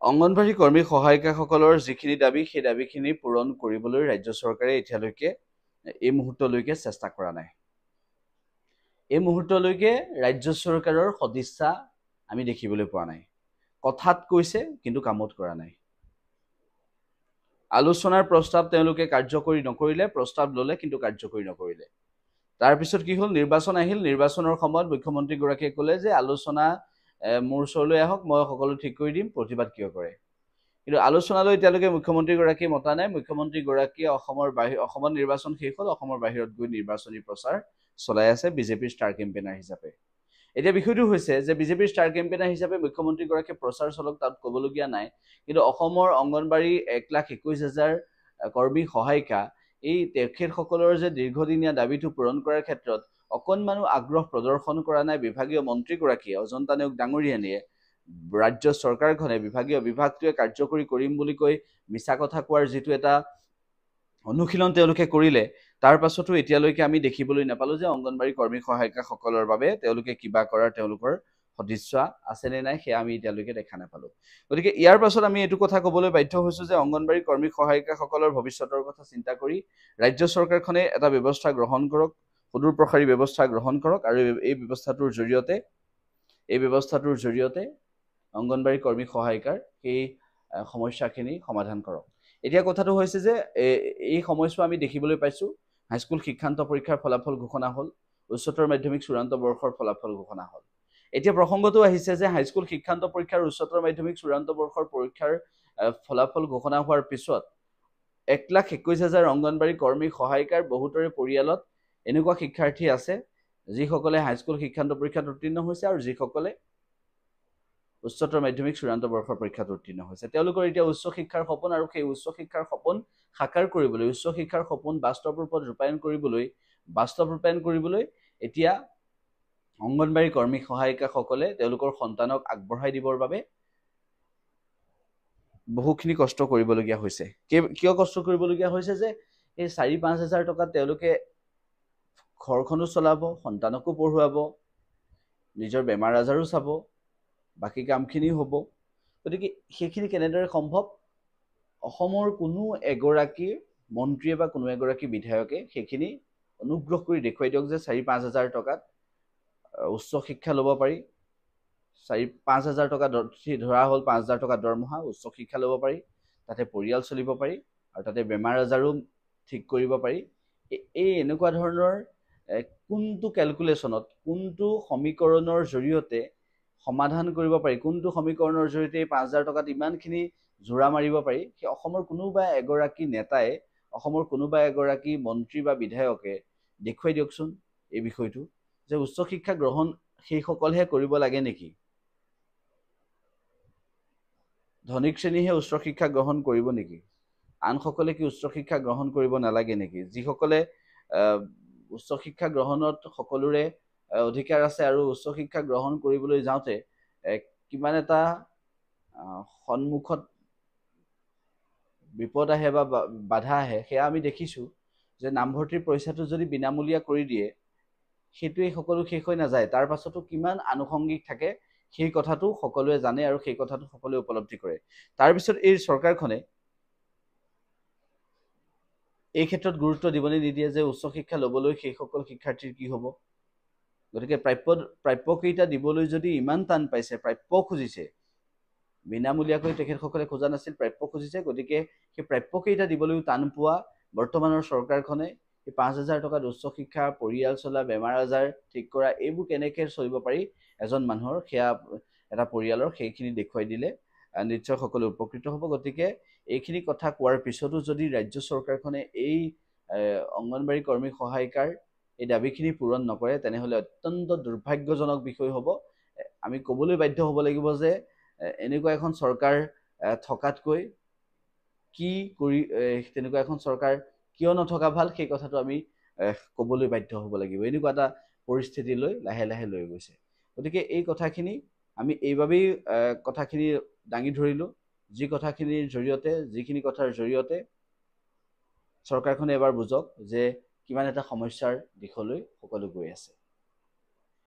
অংগনবাড়ী কৰ্মী সহায়িকাসকলৰ যিখিনি দাবী সেই দাবীখিনি পূৰণ কৰিবলৈ ৰাজ্য চৰকাৰে এতিয়ালৈকে এই মুহূৰ্তলৈকে চেষ্টা কৰা নাই। এই মুহূৰ্তলৈকে ৰাজ্য চৰকাৰৰ সদিচ্ছা আমি দেখিবলৈ পোৱা নাই। কথাত কৈছে কিন্তু কামত কৰা নাই। আলোচনাৰ প্ৰস্তাৱ তেওঁলোকে কাৰ্যকৰী নকৰিলে, প্ৰস্তাৱ ল'লে কিন্তু কাৰ্যকৰী নকৰিলে। তাৰপিছত কি হ'ল, নিৰ্বাচন আহিল। নিৰ্বাচনৰ সময়ত মুখ্যমন্ত্ৰীগৰাকীয়ে ক'লে যে আলোচনা মোৰ ওচৰলৈ আহক, মই সকলো ঠিক কৰি দিম, প্ৰতিবাদ কিয় কৰে। কিন্তু আলোচনালৈ এতিয়ালৈকে মুখ্যমন্ত্ৰীগৰাকী মতা নাই। মুখ্যমন্ত্ৰীগৰাকীয়ে অসমত নিৰ্বাচন শেষ হ'ল, অসমৰ বাহিৰত গৈ নিৰ্বাচনী প্ৰচাৰ চলাই আছে বিজেপিৰ ষ্টাৰ কেম্পেইনাৰ হিচাপে। এতিয়া বিষয়টো হৈছে যে বিজেপিৰ ষ্টাৰ কেম্পেইনাৰ হিচাপে মুখ্যমন্ত্ৰীগৰাকীয়ে প্ৰচাৰ চলক, তাত ক'বলগীয়া নাই। কিন্তু অসমৰ অংগনবাড়ী 1,21,000 কৰ্মী সহায়িকা, এই তেখেতসকলৰ যে দীৰ্ঘদিনীয়া দাবীটো পূৰণ কৰাৰ ক্ষেত্ৰত অকণমানো আগ্ৰহ প্ৰদৰ্শন কৰা নাই বিভাগীয় মন্ত্ৰীগৰাকীয়ে, অজন্তা নেওগ ডাঙৰীয়ানীয়ে। ৰাজ্য চৰকাৰখনে বিভাগটোৱে কাৰ্যকৰী কৰিম বুলি কৈ মিছা কথা কোৱাৰ যিটো এটা অনুশীলন তেওঁলোকে কৰিলে, তাৰ পাছতো এতিয়ালৈকে আমি দেখিবলৈ নাপালো যে অংগনবাড়ী কৰ্মী সহায়িকাসকলৰ বাবে তেওঁলোকে কিবা কৰাৰ তেওঁলোকৰ সদিচ্ছা আছে নে নাই সেয়া আমি এতিয়ালৈকে দেখা নাপালো। গতিকে ইয়াৰ পাছত আমি এইটো কথা ক'বলৈ বাধ্য হৈছো যে অংগনবাড়ী কৰ্মী সহায়িকাসকলৰ ভৱিষ্যতৰ কথা চিন্তা কৰি ৰাজ্য চৰকাৰখনে এটা ব্যৱস্থা গ্ৰহণ কৰক, সুদূৰ প্ৰসাৰী ব্যৱস্থা গ্ৰহণ কৰক, আৰু এই ব্যৱস্থাটোৰ জৰিয়তে অংগনবাড়ী কৰ্মী সহায়িকাৰ সেই সমস্যাখিনি সমাধান কৰক। এতিয়া কথাটো হৈছে যে এই সময়ছোৱা আমি দেখিবলৈ পাইছো হাইস্কুল শিক্ষান্ত পৰীক্ষাৰ ফলাফল ঘোষণা হ'ল, উচ্চতৰ মাধ্যমিক চূড়ান্ত বৰ্ষৰ ফলাফল ঘোষণা হ'ল। এতিয়া প্ৰসংগটো আহিছে যে হাইস্কুল শিক্ষান্ত পৰীক্ষাৰ উচ্চতৰ মাধ্যমিক চূড়ান্ত বৰ্ষৰ পৰীক্ষাৰ ফলাফল ঘোষণা হোৱাৰ পিছত 1,21,000 অংগনবাড়ী কৰ্মী সহায়িকাৰ বহুতৰে পৰিয়ালত এনেকুৱা শিক্ষাৰ্থী আছে যিসকলে হাইস্কুল শিক্ষান্ত পৰীক্ষাত উত্তীৰ্ণ হৈছে আৰু যিসকলে উচ্চতৰ মাধ্যমিক চূড়ান্ত বৰ্ষৰ পৰীক্ষাত উত্তীৰ্ণ হৈছে। তেওঁলোকৰ এতিয়া উচ্চ শিক্ষাৰ সপোন, আৰু সেই উচ্চ শিক্ষাৰ সপোন সাকাৰ কৰিবলৈ, উচ্চ শিক্ষাৰ সপোন বাস্তৱ ৰূপত ৰূপায়ণ কৰিবলৈ এতিয়া অংগনবাড়ী কৰ্মী সহায়িকাসকলে তেওঁলোকৰ সন্তানক আগবঢ়াই দিবৰ বাবে বহুখিনি কষ্ট কৰিবলগীয়া হৈছে। কিয় কষ্ট কৰিবলগীয়া হৈছে যে এই 4-5 হাজাৰ টকাত তেওঁলোকে ঘৰখনো চলাব, সন্তানকো পঢ়ুৱাব, নিজৰ বেমাৰ আজাৰো চাব, বাকী কামখিনি হ'ব। গতিকে সেইখিনি কেনেদৰে সম্ভৱ? অসমৰ কোনো এগৰাকী মন্ত্ৰীয়ে বা কোনো এগৰাকী বিধায়কে সেইখিনি অনুগ্ৰহ কৰি দেখুৱাই দিয়ক যে 4-5 হাজাৰ টকাত উচ্চ শিক্ষা ল'ব পাৰি, 4-5 হাজাৰ টকা ধৰা হ'ল 5 হাজাৰ টকা দৰমহা, উচ্চ শিক্ষা ল'ব পাৰি, তাতে পৰিয়াল চলিব পাৰি, আৰু তাতে বেমাৰ আজাৰো ঠিক কৰিব পাৰি। এই এনেকুৱা ধৰণৰ কোনটো কেলকুলেশ্যনত, কোনটো সমীকৰণৰ জৰিয়তে সমাধান কৰিব পাৰি, কোনটো সমীকৰণৰ জৰিয়তে 5 হাজাৰ টকাত ইমানখিনি জোৰা মাৰিব পাৰি, সেই অসমৰ কোনোবা এগৰাকী নেতাই, অসমৰ কোনোবা এগৰাকী মন্ত্ৰী বা বিধায়কে দেখুৱাই দিয়কচোন এই বিষয়টো, যে উচ্চ শিক্ষা গ্ৰহণ সেইসকলহে কৰিব লাগে নেকি? ধনিক শ্ৰেণীহে উচ্চ শিক্ষা গ্ৰহণ কৰিব নেকি? আনসকলে কি উচ্চ শিক্ষা গ্ৰহণ কৰিব নালাগে নেকি? যিসকলে উচ্চ শিক্ষা গ্ৰহণত সকলোৰে অধিকাৰ আছে, আৰু উচ্চ শিক্ষা গ্ৰহণ কৰিবলৈ যাওঁতে কিমান এটা সন্মুখত বিপদ আহে বা বাধা আহে, সেয়া আমি দেখিছোঁ। যে নামভৰ্তিৰ পইচাটো যদি বিনামূলীয়া কৰি দিয়ে, সেইটোৱেই সকলো শেষ হৈ নাযায়, তাৰ পাছতো কিমান আনুষংগিক থাকে সেই কথাটো সকলোৱে জানে, আৰু সেই কথাটো সকলোৱে উপলব্ধি কৰে। তাৰপিছত এই চৰকাৰখনে এই ক্ষেত্ৰত গুৰুত্ব দিবলৈ নিদিয়ে যে উচ্চ শিক্ষা ল'বলৈ সেইসকল শিক্ষাৰ্থীৰ কি হ'ব। গতিকে প্ৰাপ্যকেইটা দিবলৈ যদি ইমান টান পাইছে, প্ৰাপ্য খুজিছে, বিনামূলীয়াকৈ তেখেতসকলে খোজা নাছিল, প্ৰাপ্য খুজিছে। গতিকে সেই প্ৰাপ্যকেইটা দিবলৈও টান পোৱা বৰ্তমানৰ চৰকাৰখনে এই 5 হাজাৰ টকাত উচ্চ শিক্ষা, পৰিয়াল চলা, বেমাৰ আজাৰ ঠিক কৰা, এইবোৰ কেনেকৈ চলিব পাৰি এজন মানুহৰ, সেয়া এটা পৰিয়ালৰ, সেইখিনি দেখুৱাই দিলে নিশ্চয় সকলো উপকৃত হ'ব। গতিকে এইখিনি কথা কোৱাৰ পিছতো যদি ৰাজ্য চৰকাৰখনে এই অংগনবাড়ী কৰ্মী সহায়িকাৰ এই দাবীখিনি পূৰণ নকৰে, তেনেহ'লে অত্যন্ত দুৰ্ভাগ্যজনক বিষয় হ'ব। আমি ক'বলৈ বাধ্য হ'ব লাগিব যে এনেকুৱা এখন চৰকাৰ থকাতকৈ তেনেকুৱা এখন চৰকাৰ কিয় নথকা ভাল, সেই কথাটো আমি ক'বলৈ বাধ্য হ'ব লাগিব। এনেকুৱা এটা পৰিস্থিতিলৈ লাহে লাহে লৈ গৈছে। গতিকে এই কথাখিনি আমি এইবাবেই কথাখিনি দাঙি ধৰিলোঁ, যিখিনি কথাৰ জৰিয়তে চৰকাৰখনে এবাৰ বুজক যে কিমান এটা সমস্যাৰ দিশলৈ সকলো গৈ আছে।